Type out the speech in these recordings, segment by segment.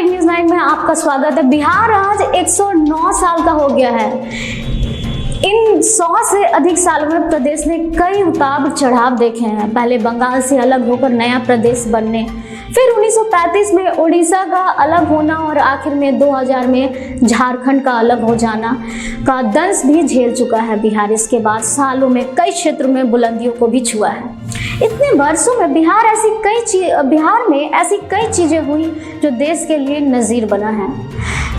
Big news 9 में आपका स्वागत है। बिहार आज 109 साल का हो गया है। इन 100 से अधिक सालों में प्रदेश ने कई उतार चढ़ाव देखे हैं। पहले बंगाल से अलग होकर नया प्रदेश बनने, फिर 1935 में उड़ीसा का अलग होना और आखिर में 2000 में झारखंड का अलग हो जाना का दंश भी झेल चुका है बिहार। इसके बाद सालों में कई क्षेत्रों में बुलंदियों को भी छुआ है। इतने वर्षों में बिहार में ऐसी कई चीजें हुई जो देश के लिए नजीर बना है।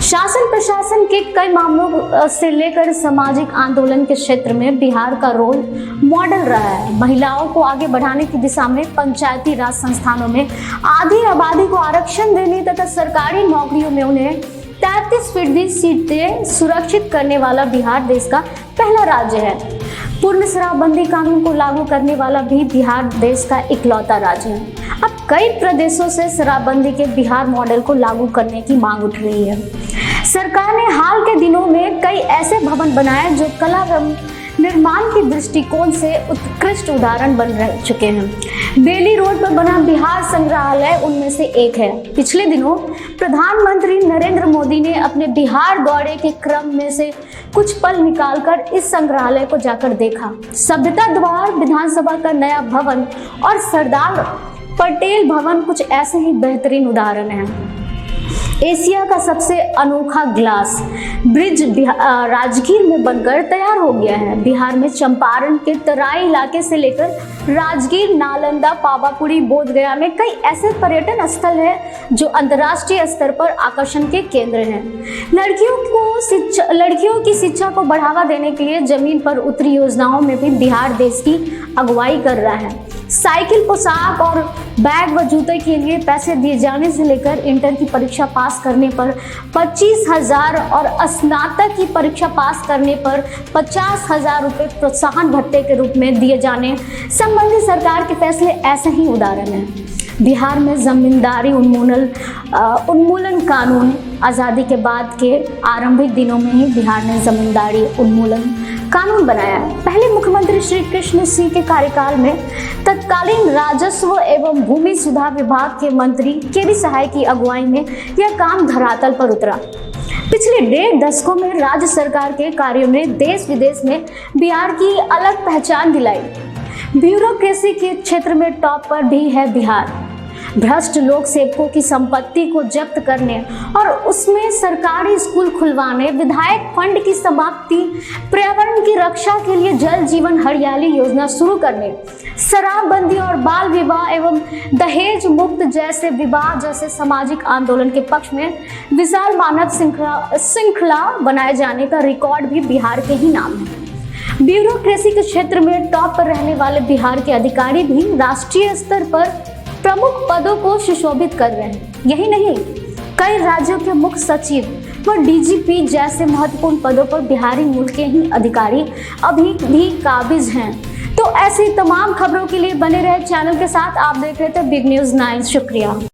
शासन प्रशासन के कई मामलों से लेकर सामाजिक आंदोलन के क्षेत्र में बिहार का रोल मॉडल रहा है। महिलाओं को आगे बढ़ाने की दिशा में पंचायती राज संस्थानों में आधी आबादी को आरक्षण देने तथा सरकारी नौकरियों में उन्हें 33% सीटें सुरक्षित करने वाला बिहार देश का पहला राज्य है। पूर्ण शराबबंदी कानून को लागू करने वाला भी बिहार देश का इकलौता राज्य है। अब कई प्रदेशों से शराबबंदी के बिहार मॉडल को लागू करने की मांग उठ रही है। सरकार ने हाल के दिनों में कई ऐसे भवन बनाए जो कला निर्माण के दृष्टिकोण से उत्कृष्ट उदाहरण बन रह चुके हैं। बेली रोड पर बना बिहार संग्रहालय उनमें से एक है। पिछले दिनों प्रधानमंत्री नरेंद्र मोदी ने अपने बिहार दौरे के क्रम में से कुछ पल निकालकर इस संग्रहालय को जाकर देखा। सभ्यता द्वार, विधानसभा का नया भवन और सरदार पटेल भवन कुछ ऐसे ही बेहतरीन उदाहरण हैं। एशिया का सबसे अनोखा ग्लास ब्रिज राजगीर में बनकर तैयार हो गया है। बिहार में चंपारण के तराई इलाके से लेकर राजगीर, नालंदा, पावापुरी, बोधगया में कई ऐसे पर्यटन स्थल हैं जो अंतर्राष्ट्रीय स्तर पर आकर्षण के केंद्र हैं। लड़कियों की शिक्षा को बढ़ावा देने के लिए जमीन पर उतरी योजनाओं में भी बिहार देश की अगुवाई कर रहा है। साइकिल, पोशाक और बैग व जूते के लिए पैसे दिए जाने से लेकर इंटर की परीक्षा पास करने पर 25,000 और स्नातक की परीक्षा पास करने पर 50,000 रुपये प्रोत्साहन भत्ते के रूप में दिए जाने संबंधी सरकार के फैसले ऐसे ही उदाहरण हैं। बिहार में जमींदारी उन्मूलन कानून आज़ादी के बाद के आरंभिक दिनों में ही बिहार ने जमींदारी उन्मूलन कानून बनाया। पहले मुख्यमंत्री श्री कृष्ण सिंह के कार्यकाल में तत्कालीन राजस्व एवं भूमि सुधार विभाग के मंत्री के.वी. सहाय की अगुवाई में यह काम धरातल पर उतरा। पिछले 1.5 दशकों में राज्य सरकार के कार्यों ने देश विदेश में बिहार की अलग पहचान दिलाई। ब्यूरोक्रेसी के क्षेत्र में टॉप पर भी है बिहार। भ्रष्ट लोक सेवकों की संपत्ति को जब्त करने और उसमें सरकारी स्कूल खुलवाने, विधायक फंड की समाप्ति, पर्यावरण की रक्षा के लिए जल जीवन हरियाली योजना शुरू करने, शराबबंदी और बाल विवाह एवं दहेज मुक्त जैसे विवाह जैसे सामाजिक आंदोलन के पक्ष में विशाल मानव श्रृंखला बनाए जाने का रिकॉर्ड भी बिहार के ही नाम है। ब्यूरोक्रेसी के क्षेत्र में टॉप पर रहने वाले बिहार के अधिकारी भी राष्ट्रीय स्तर पर प्रमुख पदों को सुशोभित कर रहे हैं। यही नहीं, कई राज्यों के मुख्य सचिव व डीजीपी जैसे महत्वपूर्ण पदों पर बिहारी मूल के ही अधिकारी अभी भी काबिज हैं। तो ऐसी तमाम खबरों के लिए बने रहे चैनल के साथ। आप देख रहे थे बिग न्यूज 9। शुक्रिया।